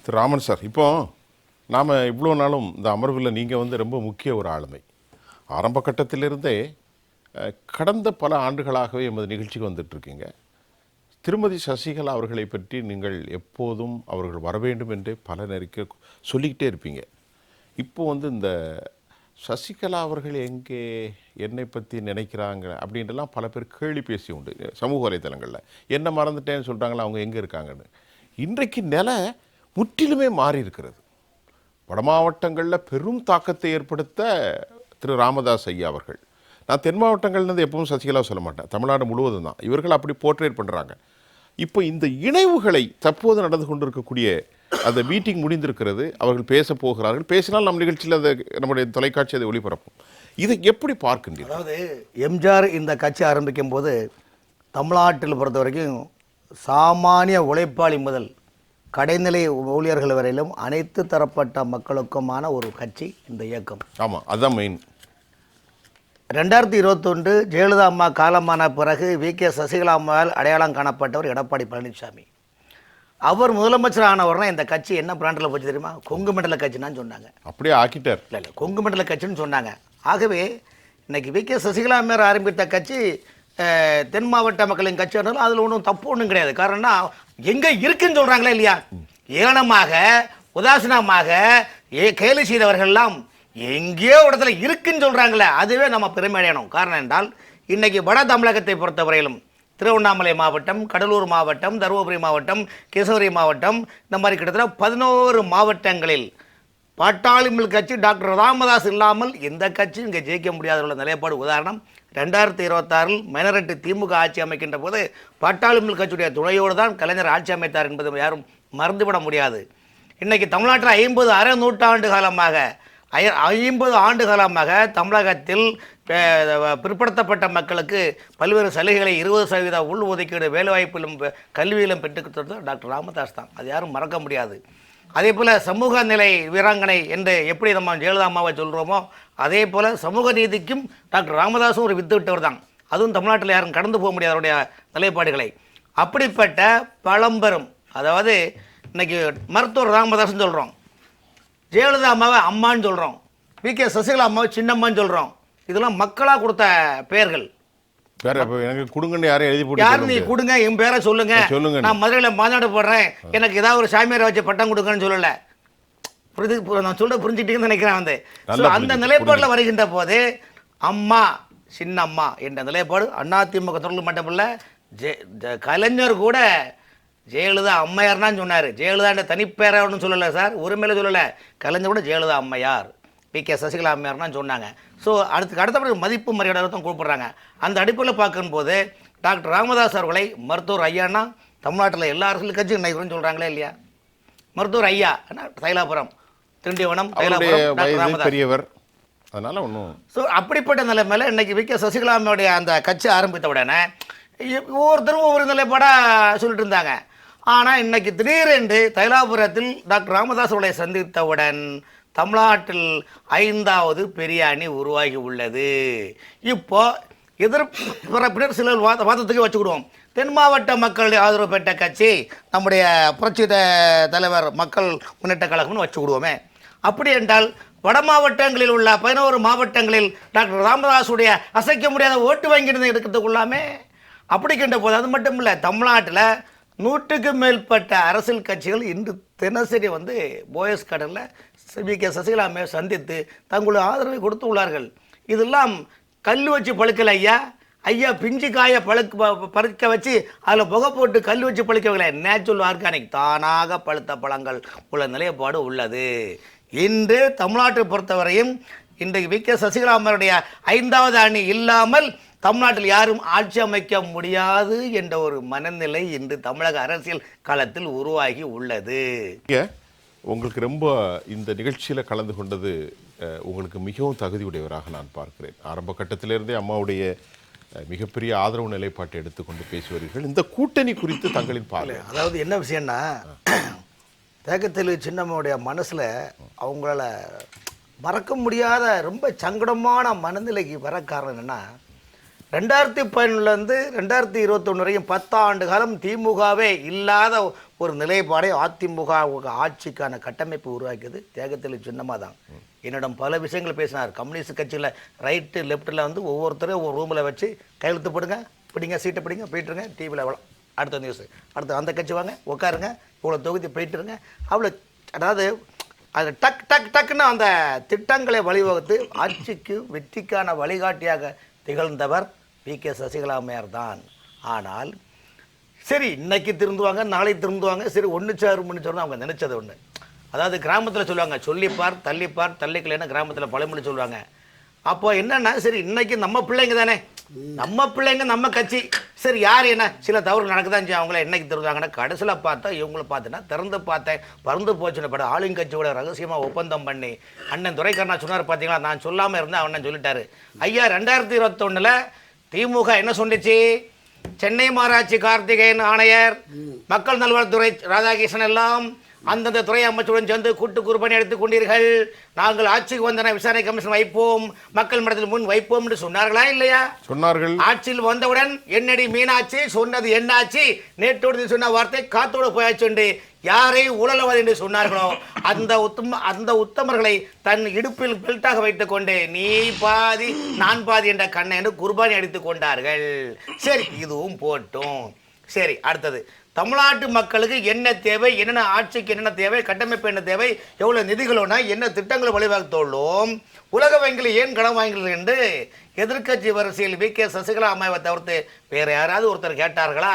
திரு Raman sir, இப்போ நாம் இவ்வளோ நாளும் இந்த அமர்வில் நீங்கள் வந்து ரொம்ப முக்கிய ஒரு ஆளுமை. ஆரம்ப கட்டத்திலிருந்தே கடந்த பல ஆண்டுகளாகவே எமது நிகழ்ச்சிக்கு வந்துட்டுருக்கீங்க. திருமதி சசிகலா அவர்களை பற்றி நீங்கள் எப்போதும் அவர்கள் வர வேண்டும் என்று பல நெருக்க சொல்லிக்கிட்டே இருப்பீங்க. இப்போ வந்து இந்த சசிகலா அவர்கள் எங்கே என்னை பற்றி நினைக்கிறாங்க அப்படின்றலாம் பல பேர் கேள்வி பேசி உண்டு சமூக வலைத்தளங்களில். என்ன மறந்துட்டேன்னு சொல்கிறாங்களா, அவங்க எங்கே இருக்காங்கன்னு. இன்றைக்கு நிலை முற்றிலுமே மாறி இருக்கிறது. வட மாவட்டங்களில் பெரும் தாக்கத்தை ஏற்படுத்த திரு ராமதாஸ் ஐயா அவர்கள். நான் தென் மாவட்டங்கள்லேருந்து எப்பவும் சசிகலா சொல்ல மாட்டேன், தமிழ்நாடு முழுவதும் தான் இவர்கள் அப்படி போர்ட்ரேட் பண்ணுறாங்க. இப்போ இந்த இணைவுகளை தற்போது நடந்து கொண்டிருக்கக்கூடிய அந்த மீட்டிங் முடிந்திருக்கிறது, அவர்கள் பேச போகிறார்கள். பேசினால் நம் நிகழ்ச்சியில் அதை நம்முடைய தொலைக்காட்சி அதை ஒளிபரப்பும். இதை எப்படி பார்க்கின்றீர்கள்? அதாவது எம்ஜிஆர் இந்த கட்சி ஆரம்பிக்கும் போது தமிழ்நாட்டில் பொறுத்த வரைக்கும் சாமானிய உழைப்பாளி முதல் கடைநிலை ஊழியர்கள் வரையிலும் அனைத்து தரப்பட்ட மக்களுக்குமான ஒரு கட்சி இந்த இயக்கம். ஆமாம், அதுதான் மெயின். 2021 ஜெயலலிதா அம்மா காலமான பிறகு வி.கே. சசிகலா அம்மாவால் அடையாளம் காணப்பட்டவர் எடப்பாடி பழனிசாமி. அவர் முதலமைச்சர் ஆனவர்னா இந்த கட்சி என்ன பிராண்டில் போச்சு தெரியுமா? கொங்கு மண்டல கட்சின்னு சொன்னாங்க. அப்படியே ஆக்கிட்டார். இல்லை, கொங்கு மண்டல கட்சின்னு சொன்னாங்க. ஆகவே இன்னைக்கு வி.கே. சசிகலா அம்மையார் ஆரம்பித்த கட்சி தென் மாவட்ட மக்களின் கட்சி ஆனாலும் அதில் ஒன்றும் தப்பு ஒன்றும் கிடையாது. காரணம்னா எங்கே இருக்குன்னு சொல்கிறாங்களே இல்லையா? ஏளனமாக உதாசீனமாக கேலி செய்தவர்கள்லாம் எங்கேயோ இடத்துல இருக்குன்னு சொல்கிறாங்களே, அதுவே நம்ம பெருமை அடையணும். காரணம் என்றால் இன்றைக்கி வட தமிழகத்தை பொறுத்தவரையிலும் திருவண்ணாமலை மாவட்டம், கடலூர் மாவட்டம், தருமபுரி மாவட்டம், கிருஷ்ணகிரி மாவட்டம், இந்த மாதிரி கிட்டத்தட்ட 11 மாவட்டங்களில் பாட்டாளி மக்கள் கட்சி டாக்டர் ராமதாஸ் இல்லாமல் எந்த கட்சியும் இங்கே ஜெயிக்க முடியாத உள்ள நிலைப்பாடு. உதாரணம் 2026 மைனாரிட்டி திமுக ஆட்சி அமைக்கின்ற போது பாட்டாளி மக்கள் கட்சியுடைய துணையோடு தான் கலைஞர் ஆட்சி அமைத்தார் என்பது யாரும் மறந்துவிட முடியாது. இன்றைக்கி தமிழ்நாட்டில் 50 அரை நூற்றாண்டு காலமாக 50 ஆண்டு காலமாக தமிழகத்தில் பிற்படுத்தப்பட்ட மக்களுக்கு பல்வேறு சலுகைகளை 20% உள் ஒதுக்கீடு வேலைவாய்ப்பிலும் கல்வியிலும் பெற்றுக் கொடுத்தது டாக்டர் ராமதாஸ் தான். அது யாரும் மறக்க முடியாது. அதே போல் சமூக நிலை வீராங்கனை என்று எப்படி நம்ம ஜெயலலிதா அம்மாவை சொல்கிறோமோ அதே போல் சமூக நீதிக்கும் டாக்டர் ராமதாஸும் ஒரு வித்து விட்டவர் தான். அதுவும் தமிழ்நாட்டில் யாரும் கடந்து போக முடியாது அவருடைய நிலைப்பாடுகளை. அப்படிப்பட்ட பழம்பெரும், அதாவது இன்றைக்கி மருத்துவர் ராமதாஸ்ன்னு சொல்கிறோம், ஜெயலலிதா அம்மாவை அம்மான்னு சொல்கிறோம், வி.கே. சசிகலா அம்மாவை சின்னம்மான்னு சொல்கிறோம். இதெல்லாம் மக்களாக கொடுத்த பெயர்கள். எனக்கு கொடுங்கன்னு யாரும் எழுதி போட்டு யார் நீ கொடுங்க, என் பேரை சொல்லுங்க, நான் மதுரையில் மாநாடு போடுறேன், எனக்கு ஏதாவது ஒரு சாமியாரை வச்சு பட்டம் கொடுங்கன்னு சொல்லலை. நான் சொல்ல புரிஞ்சுக்கிட்டீங்கன்னு நினைக்கிறேன். அந்த நிலைப்பாடில் வருகின்ற போது அம்மா சின்னம்மா என்ற நிலைப்பாடு அதிமுக தொடர்பு மட்டுமில்லை, கலைஞர் கூட ஜெயலலிதா அம்மையார்னான்னு சொன்னார். ஜெயலலிதா தனிப்பேரை ஒன்றும் சொல்லலை சார், உரிமையில சொல்லலை. கலைஞர் கூட ஜெயலலிதா அம்மையார், வி.கே. சசிகலா அம்மையார்னான்னு சொன்னாங்க. ஸோ அடுத்தபடி மதிப்பு மரியாதை தான் கூப்பிடுறாங்க. அந்த அடிப்படையில் பார்க்கும்போது டாக்டர் ராமதாஸ் அவர்களை மருத்துவர் ஐயானா தமிழ்நாட்டில் எல்லா அரசியல் கட்சியும் இன்னைக்கு சொல்கிறாங்களே இல்லையா? மருத்துவர் ஐயா தைலாபுரம், திண்டிவனம், தைலாபுரம் பெரியவர், அதனால ஒன்றும். ஸோ அப்படிப்பட்ட நிலைமையில் இன்றைக்கி வி.கே. சசிகலாமையுடைய அந்த கட்சி ஆரம்பித்த உடனே ஒவ்வொருத்தரும் ஒவ்வொரு நிலைப்பாடாக சொல்லிட்டு இருந்தாங்க. ஆனால் இன்றைக்கி திடீரென்று தைலாபுரத்தில் டாக்டர் ராமதாஸ் அவர்களை சந்தித்தவுடன் தமிழ்நாட்டில் 5வது பெரிய அணி உருவாகி உள்ளது. இப்போ எதிர்ப்பினர் சிலர் வாதத்துக்கு வச்சுக்கிடுவோம். தென் மாவட்ட மக்களுடைய ஆதரவு பெற்ற கட்சி நம்முடைய புரட்சி தலைவர் மக்கள் முன்னேற்ற கழகம்னு வச்சுக்கிடுவோமே. அப்படி என்றால் வட மாவட்டங்களில் உள்ள 11 மாவட்டங்களில் டாக்டர் ராமதாஸுடைய அசைக்க முடியாத ஓட்டு வாங்கிட்டு எடுக்கிறதுக்குள்ளாமே. அப்படிக்கின்ற போது அது மட்டும் இல்லை, தமிழ்நாட்டில் 100க்கும் மேற்பட்ட அரசியல் கட்சிகள் இன்று தினசரி போயஸ் கடலில் வி.கே. சசிகலாமை சந்தித்து தங்களுடைய ஆதரவை கொடுத்து உள்ளார்கள். இதெல்லாம் கல் வச்சு பழுக்கலை ஐயா. ஐயா பிஞ்சு காய பழுக்க வச்சு அதில் புகை போட்டு கல் வச்சு பழுக்கவில்லை. நேச்சுரல் ஆர்கானிக் தானாக பழுத்த பழங்கள் உள்ள நிலைப்பாடு உள்ளது. இன்று தமிழ்நாட்டை பொறுத்தவரையும் இன்றைக்கு வி.கே. சசிகலாமருடைய 5வது அணி இல்லாமல் தமிழ்நாட்டில் யாரும் ஆட்சி அமைக்க முடியாது என்ற ஒரு மனநிலை இன்று தமிழக அரசியல் களத்தில் உருவாகி உள்ளது. உங்களுக்கு ரொம்ப இந்த நிகழ்ச்சியில் கலந்து கொண்டது உங்களுக்கு மிகவும் தகுதியுடையவராக நான் பார்க்கிறேன். ஆரம்ப கட்டத்திலிருந்தே அம்மாவுடைய மிகப்பெரிய ஆதரவு நிலைப்பாட்டை எடுத்துக்கொண்டு பேசுவீர்கள். இந்த கூட்டணி குறித்து தங்களின் பார்வை. அதாவது என்ன விஷயம்னா, தேக்கத்தெளிவு சின்னம்மாவுடைய மனசில் அவங்களால மறக்க முடியாத ரொம்ப சங்கடமான மனநிலைக்கு வர காரணம் என்னென்னா, 2011 2021 வரையும் 10 ஆண்டு காலம் திமுகவே இல்லாத ஒரு நிலைப்பாடை அதிமுக ஆட்சிக்கான கட்டமைப்பு உருவாக்கியது தியாகத்தில் சின்னமாக தான். என்னிடம் பல விஷயங்கள் பேசினார். கம்யூனிஸ்ட் கட்சியில் ரைட்டு லெஃப்ட்டில் வந்து ஒவ்வொருத்தரும் ஒரு ரூமில் வச்சு கையெழுத்து போடுங்க, பிடிங்க, சீட்டை பிடிங்க, போயிட்டுருங்க, டிவியில் எவ்வளோ அடுத்த நியூஸ், அடுத்து அந்த கட்சி வாங்க உட்காருங்க, இவ்வளோ தொகுதி போயிட்டுருங்க, அவ்வளோ. அதாவது அது டக் டக் டக்குன்னு அந்த திட்டங்களை வழிவகுத்து ஆட்சிக்கு வெற்றிக்கான வழிகாட்டியாக திகழ்ந்தவர் வி.கே. சசிகலா அம்மையார் தான். ஆனால் சரி இன்னைக்கு திருந்துவாங்க, நாளை திருந்துவாங்க, சரி ஒன்று சேரும் அவங்க நினைச்சது ஒன்று. அதாவது கிராமத்தில் சொல்லுவாங்க, சொல்லிப்பார் தள்ளிப்பார் தள்ளிக்கலைன்னு கிராமத்தில் பழமொழி சொல்லுவாங்க. அப்போ என்னன்னா, சரி இன்னைக்கு நம்ம பிள்ளைங்க தானே, நம்ம பிள்ளைங்க நம்ம கட்சி, சரி யார் என்ன சில தவறு நடக்குதான் செய்யும், அவங்கள என்னைக்கு திருந்தாங்கன்னா கடைசியில் பார்த்தா இவங்கள பார்த்துன்னா திறந்து பார்த்தேன் பறந்து போச்சுன்னு படம் ஆளுங்கட்சியோட ரகசியமாக ஒப்பந்தம் பண்ணி அண்ணன் துரைக்கண்ணா சொன்னார். பார்த்தீங்களா, நான் சொல்லாமல் இருந்தேன், அண்ணன் சொல்லிட்டாரு. ஐயா 2021 திமுக என்ன சொன்னிச்சு, சென்னை மாநகராட்சி கார்த்திகேயன் ஆணையர், மக்கள் நல்வாழ்வுத்துறை ராதாகிருஷ்ணன் எல்லாம் அந்தந்த துறை அமைச்சருடன் சேர்ந்து கூட்டு குறுப்பணி எடுத்துக் கொண்டீர்கள், நாங்கள் ஆட்சிக்கு வந்தன விசாரணை கமிஷன் வைப்போம், மக்கள் மன்றத்தில் முன் வைப்போம் என்று சொன்னார்களா இல்லையா? சொன்னார்கள். ஆட்சியில் வந்தவுடன் என்னடி மீனாட்சி சொன்னது என்னாச்சு, நேற்றோடு சொன்ன வார்த்தை காத்தோடு போயாச்சு என்று யாரை ஊழலவாதி என்று சொன்னார்களோ அந்த உத்தமர்களை தன் இடுப்பில் பெல்ட்டாக வைத்துக் கொண்டு நீ பாதி நான் பாதி என்ற கண்ணை என்று குர்பானி அடித்துக் கொண்டார்கள். சரி இதுவும் போட்டும். சரி அடுத்தது, தமிழ்நாட்டு மக்களுக்கு என்ன தேவை, என்னென்ன ஆட்சிக்கு என்னென்ன தேவை, கட்டமைப்பு என்ன தேவை, எவ்வளோ நிதிகளோனா என்ன திட்டங்களை வழிவகுத்துள்ளோம், உலக வங்கியில் ஏன் கடன் வாங்கிகள் என்று எதிர்க்கட்சி வரிசையில் வி.கே. சசிகலா அம்மாவை தவிர்த்து வேறு யாராவது ஒருத்தர் கேட்டார்களா?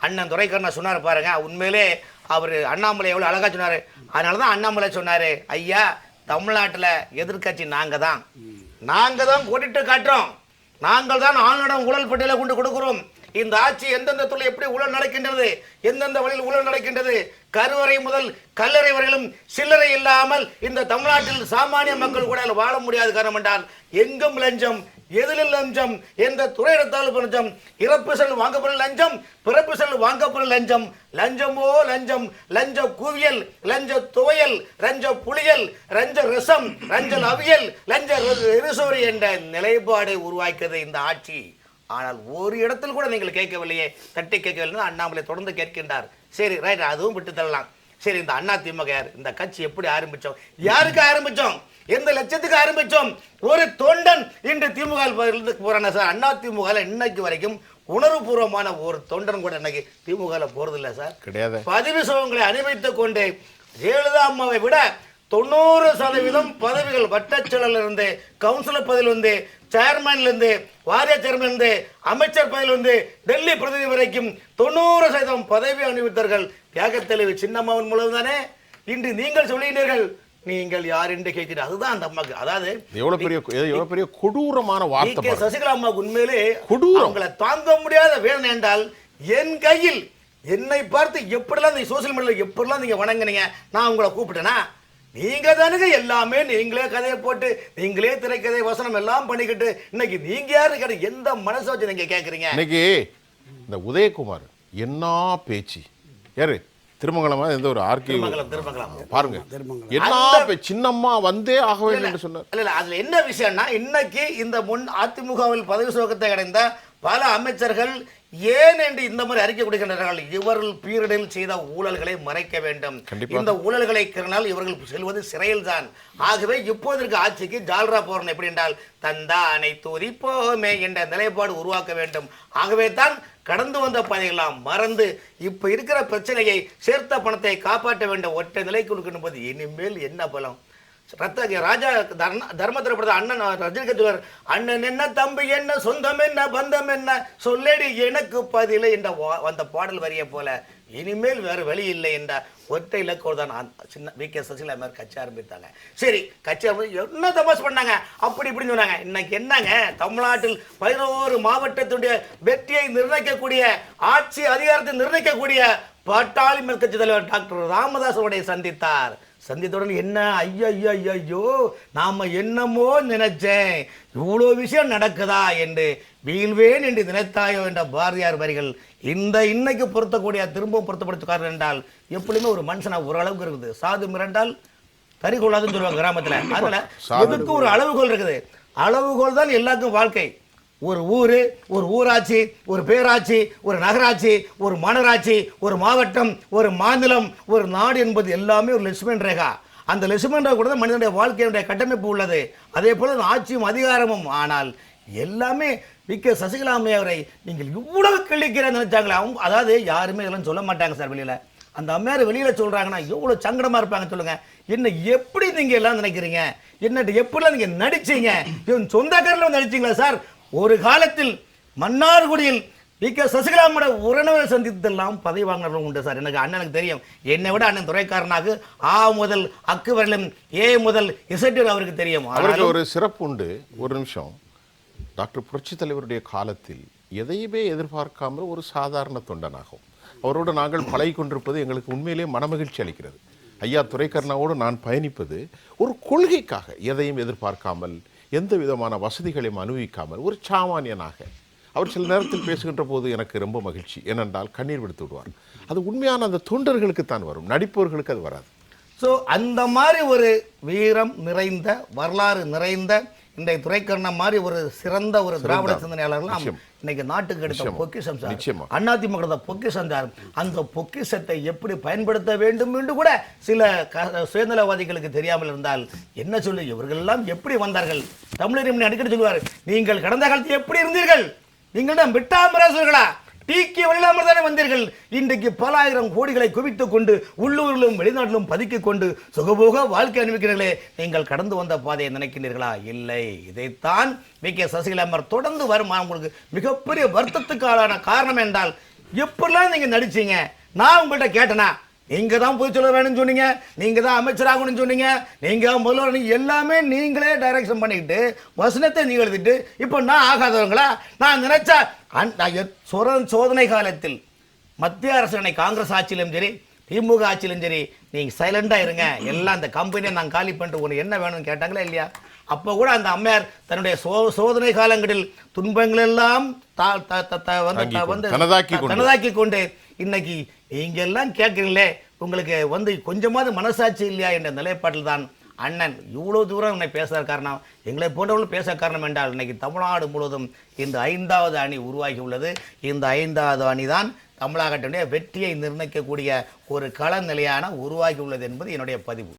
அண்ணன் துரைக்கண்ணா சொன்னார் பாருங்க, உண்மையிலே அவர் அண்ணாமலை எவ்வளோ அழகாக சொன்னார். அதனால தான் அண்ணாமலை சொன்னார், ஐயா தமிழ்நாட்டில் எதிர்க்கட்சி நாங்கள் தான் கூட்டிட்டு காட்டுறோம், நாங்கள் தான் ஆளுநரிடம் ஊழல் பட்டியலை கொண்டு கொடுக்குறோம், இந்த ஆட்சி எந்தெந்த துறை எப்படி ஊழல் நடக்கின்றது, எந்தெந்த வழியில் ஊழல் நடக்கின்றது, கருவறை முதல் கல்லறை வரையிலும் சில்லறை இல்லாமல் இந்த தமிழ்நாட்டில் சாமானிய மக்கள் கூட வாழ முடியாது. காரணம் என்றால் எங்கும் லஞ்சம், எதிலும் லஞ்சம், எந்த துறை எடுத்தாலும் லஞ்சம், இறப்பு செல் வாங்கப்படும் லஞ்சம், பிறப்பு செல் வாங்கப்படும் லஞ்சம், லஞ்சமோ லஞ்சம், லஞ்ச குவியல், லஞ்ச துவையல், லஞ்ச புளியல், லஞ்ச ரசம், லஞ்ச அவியல், லஞ்ச எரிசோரி என்ற நிலைப்பாடை உருவாக்கியது இந்த ஆட்சி. ஆனால் ஒரு இடத்தில் கூட நீங்கள் கேட்கவில்லையே, தட்டி கேட்கவில்லை. அண்ணாமலை தொடர்ந்து கேட்கின்றார். சரி ரைட், அதுவும் விட்டு தள்ளலாம். சரி இந்த அண்ணா திமுக இந்த கட்சி எப்படி ஆரம்பிச்சோம், யாருக்கு ஆரம்பிச்சோம், எந்த லட்சத்துக்கு ஆரம்பிச்சோம்? ஒரு தொண்டன் இன்று திமுக போறான சார். அண்ணா திமுக இன்னைக்கு வரைக்கும் உணர்வுபூர்வமான ஒரு தொண்டன் கூட இன்னைக்கு திமுக போறது இல்லை சார், கிடையாது. பதவி சுகங்களை அனுபவித்துக் கொண்டு ஜெயலலிதா அம்மாவை விட 90% பதவிகள் வட்டச்செயலர் இருந்து, கவுன்சிலர் பதவியில் இருந்து, சேர்மன்ல இருந்து, வாரிய சேர்மன் இருந்து, அமைச்சர் பதவியில் இருந்து, டெல்லி பிரதிநிதி வரைக்கும் 90% பதவி அனுபவித்தார்கள் தியாகத்தலைவி சின்னம்மாவின் மூலம் தானே. இன்று நீங்கள் சொல்லுகிறீர்கள், நீங்கள் யார் என்று கேட்கிறீர்கள். அதுதான் அந்த அம்மாக்கு, அதாவது எவ்வளவு பெரிய கொடூரமான வார்த்தை சசிகலா அம்மாவுக்கு. உண்மையிலே அவங்களை தாங்க முடியாத வேதனை என்றால், என் கையில் என்னை பார்த்து எப்படிலாம் நீங்க சோசியல் மீடியாவில் எப்படிலாம் நீங்க வணங்குனீங்க, நான் உங்களை கூப்பிட்டேனா? நீங்க தானுங்க எல்லாமே, நீங்களே கதையை போட்டு நீங்களே திரைக்கதை வசனம் எல்லாம் பண்ணிக்கிட்டு இன்னைக்கு நீங்க யாரு, எந்த மனசை வச்சு நீங்க கேட்குறீங்க? இன்னைக்கு இந்த உதயகுமார் என்ன பேச்சு, யாரு திருமங்கலமா எந்த ஒரு ஆர்கே பாருங்க, என்ன சின்னம்மா வந்தே ஆக வேண்டும் என்று சொன்னார். இல்ல அதுல என்ன விஷயம்னா, இன்னைக்கு இந்த முன் அதிமுகவில் பதவி சுகத்தை அடைந்த பல அமைச்சர்கள் ஏன் என்று இந்த மாதிரி அறிக்கை கொடுக்கின்றார்கள்? இவர்கள் பீரியடில் செய்த ஊழல்களை மறைக்க வேண்டும், இந்த ஊழல்களை கிரனால் இவர்கள் செல்வது சிறையில் தான். ஆகவே இப்போதற்கு ஆட்சிக்கு ஜால்ரா போறன் எப்படி என்றால் தந்தானை துதிப்போமே என்ற நிலைப்பாடு உருவாக்க வேண்டும். ஆகவே தான் கடந்து வந்த பாதையெல்லாம் மறந்து இப்ப இருக்கிற பிரச்சனையை சேர்த்த பணத்தை காப்பாற்ற வேண்டும் ஒற்றை நிலை கொடுக்கணும் போது இனிமேல் என்ன பலம்? ராஜா தர்மத்தில் படுத்த அண்ணன் ரஜினிகாந்த், அண்ணன் என்ன தம்பி என்ன சொந்தம் என்ன பந்தம் என்ன சொல்லடி எனக்கு பதிலை என்ற அந்த பாடல் வரிய போல இனிமேல் வேறு வழி இல்லை என்ற ஒற்றை இலக்கோடு தான் சின்ன வி.கே. சசிகலா மாதிரி கட்சி ஆரம்பித்தாங்க. சரி கட்சி என்ன தமாஸ் பண்ணாங்க, அப்படி இப்படின்னு சொன்னாங்க. இன்னைக்கு என்னங்க, தமிழ்நாட்டில் 11 மாவட்டத்துடைய வெற்றியை நிர்ணயிக்கக்கூடிய, ஆட்சி அதிகாரத்தை நிர்ணயிக்கக்கூடிய பாட்டாளி மக்கள் கட்சி தலைவர் டாக்டர் ராமதாஸோடைய சந்தித்தவுடன் என்ன, ஐயோ நாம என்னமோ நினைச்சேன், இவ்வளோ விஷயம் நடக்குதா என்று வீழ்வேன் என்று நினைத்தாயோ என்ற பாரதியார் வரிகள் இன்னைக்கு பொருத்தக்கூடிய திரும்பவும் பொருத்தப்படுத்துக்காரர் என்றால் எப்படியுமே ஒரு மனுஷனா ஓரளவுக்கு இருக்குது. சாது மிரண்டால் தறிகொள்ளாதுன்னு சொல்லுவாங்க கிராமத்துல. அதனால எதுக்கு ஒரு அளவுகோல் இருக்குது, அளவுகோல் தான் எல்லாருக்கும் வாழ்க்கை. ஒரு ஊர், ஒரு ஊராட்சி, ஒரு பேராட்சி, ஒரு நகராட்சி, ஒரு மாநகராட்சி, ஒரு மாவட்டம், ஒரு மாநிலம், ஒரு நாடு என்பது எல்லாமே ஒரு லட்சுமண் ரேகா. அந்த லட்சுமண் ரேகா கூட தான் மனிதனுடைய வாழ்க்கையுடைய கட்டமைப்பு உள்ளது. அதே போல ஆட்சியும் அதிகாரமும். ஆனால் எல்லாமே வி.கே. சசிகலா அம்மை அவரை நீங்கள் இவ்வளவு கிழிக்கிறேன்னு நினைச்சாங்களே. அவங்க அதாவது யாருமே இதெல்லாம் சொல்ல மாட்டாங்க சார் வெளியில. அந்த அம்மையார் வெளியில சொல்றாங்கன்னா எவ்வளவு சங்கடமா இருப்பாங்க சொல்லுங்க. என்ன எப்படி நீங்க எல்லாம் நினைக்கிறீங்க? என்னட்டு எப்படிலாம் நீங்க நடிச்சீங்க? சொந்தக்காரில் நடிச்சீங்களா சார்? ஒரு காலத்தில் மன்னார்குடியில் வி.கே. சசிகலாவோட உறவினரை சந்தித்தெல்லாம் பதவி வாங்கினவங்க உண்டு சார். எனக்கு அண்ணனுக்கு தெரியும். என்னை விட அண்ணன் துறைக்காரனாக ஆ முதல் அக்கு வரலும் ஏ முதல் இசைட்டு அவருக்கு தெரியும். அவருக்கு ஒரு சிறப்பு உண்டு. ஒரு நிமிஷம். டாக்டர் புரட்சித் தலைவருடைய காலத்தில் எதையுமே எதிர்பார்க்காமல் ஒரு சாதாரண தொண்டனாகும் அவரோடு நாங்கள் பழகி கொண்டிருப்பது எங்களுக்கு உண்மையிலேயே மனமகிழ்ச்சி அளிக்கிறது. ஐயா துரைக்கருணாவோடு நான் பயணிப்பது ஒரு கொள்கைக்காக, எதையும் எதிர்பார்க்காமல் எந்த விதமான வசதிகளையும் அனுபவிக்காமல் ஒரு சாமானியனாக. அவர் சில நேரத்தில் பேசுகின்ற போது எனக்கு ரொம்ப மகிழ்ச்சி. ஏனென்றால் கண்ணீர் விடுத்து விடுவார். அது உண்மையான அந்த தொண்டர்களுக்கு தான் வரும், நடிப்பவர்களுக்கு அது வராது. ஸோ அந்த மாதிரி ஒரு வீரம் நிறைந்த வரலாறு நிறைந்த இன்றைய துரைக்கருணா மாதிரி ஒரு சிறந்த ஒரு திராவிட சிந்தனையாளர்லாம் இன்னைக்கு நாட்டுக்கு எடுத்த பொக்கிஷம் சார். அதிமுக எடுத்த பொக்கிஷம் சார். அந்த பொக்கிஷத்தை எப்படி பயன்படுத்த வேண்டும் என்று கூட சில சுயநலவாதிகளுக்கு தெரியாமல் இருந்தால் என்ன சொல்லு, இவர்கள் எல்லாம் எப்படி வந்தார்கள்? தமிழர் அடிக்கடி சொல்லுவார், நீங்கள் கடந்த காலத்தில் எப்படி இருந்தீர்கள்? நீங்களிடம் விட்டாமரசர்களா டீக்கி வழியிலாமல் தானே வந்தீர்கள். இன்றைக்கு பல ஆயிரம் கோடிகளை குவித்துக் கொண்டு உள்ளூரிலும் வெளிநாட்டிலும் பதுக்கிக் கொண்டு சுகபோக வாழ்க்கை அனுபவிக்கிறீர்களே, நீங்கள் கடந்து வந்த பாதையை நினைக்கிறீர்களா? இல்லை. இதைத்தான் வி.கே. சசிகலா தொடர்ந்து வரும். உங்களுக்கு மிகப்பெரிய வருத்தத்துக்கு ஆளான காரணம் என்றால், எப்படிலாம் நீங்க நடிச்சீங்க? நான் உங்கள்கிட்ட கேட்டேனா? நீங்க தான் போய் சொல்ல வேணும்னு சொன்னீங்க, நீங்க தான் அமைச்சராகணும்னு சொன்னீங்க, நீங்க முதல்ல எல்லாமே நீங்களே டைரக்ஷன் பண்ணிக்கிட்டு வசனத்தை நீங்க எழுதிட்டு இப்போ நான் ஆகாதவங்களா? நான் நினைச்சா சோதனை காலத்தில் மத்திய அரசு காங்கிரஸ் ஆட்சியிலும் சரி திமுக ஆட்சியிலும் சரி நீங்க சைலண்டா இருங்க, எல்லாம் அந்த கம்பெனியை நான் காலி பண்ணிட்டு உனக்கு என்ன வேணும்னு கேட்டாங்களா இல்லையா? அப்போ கூட அந்த அம்மையார் தன்னுடைய சோதனை காலங்களில் துன்பங்கள் எல்லாம் தனதாக்கி கொண்டு இன்னைக்கு நீங்க எல்லாம் கேட்கிறீங்களே, உங்களுக்கு கொஞ்சமாவது மனசாட்சி இல்லையா என்ற நிலைப்பாட்டில் தான் அண்ணன் இவ்வளவு தூரம் என்னை பேச காரணம், எங்களை போன்றவர்கள் பேச காரணம் என்றால் இன்னைக்கு தமிழ்நாடு முழுவதும் இந்த 5வது அணி உருவாகி உள்ளது. இந்த 5வது அணி தான் தமிழகத்தினுடைய வெற்றியை நிர்ணயிக்கக்கூடிய ஒரு கள நிலையான உருவாகி உள்ளது என்பது என்னுடைய பதிவு.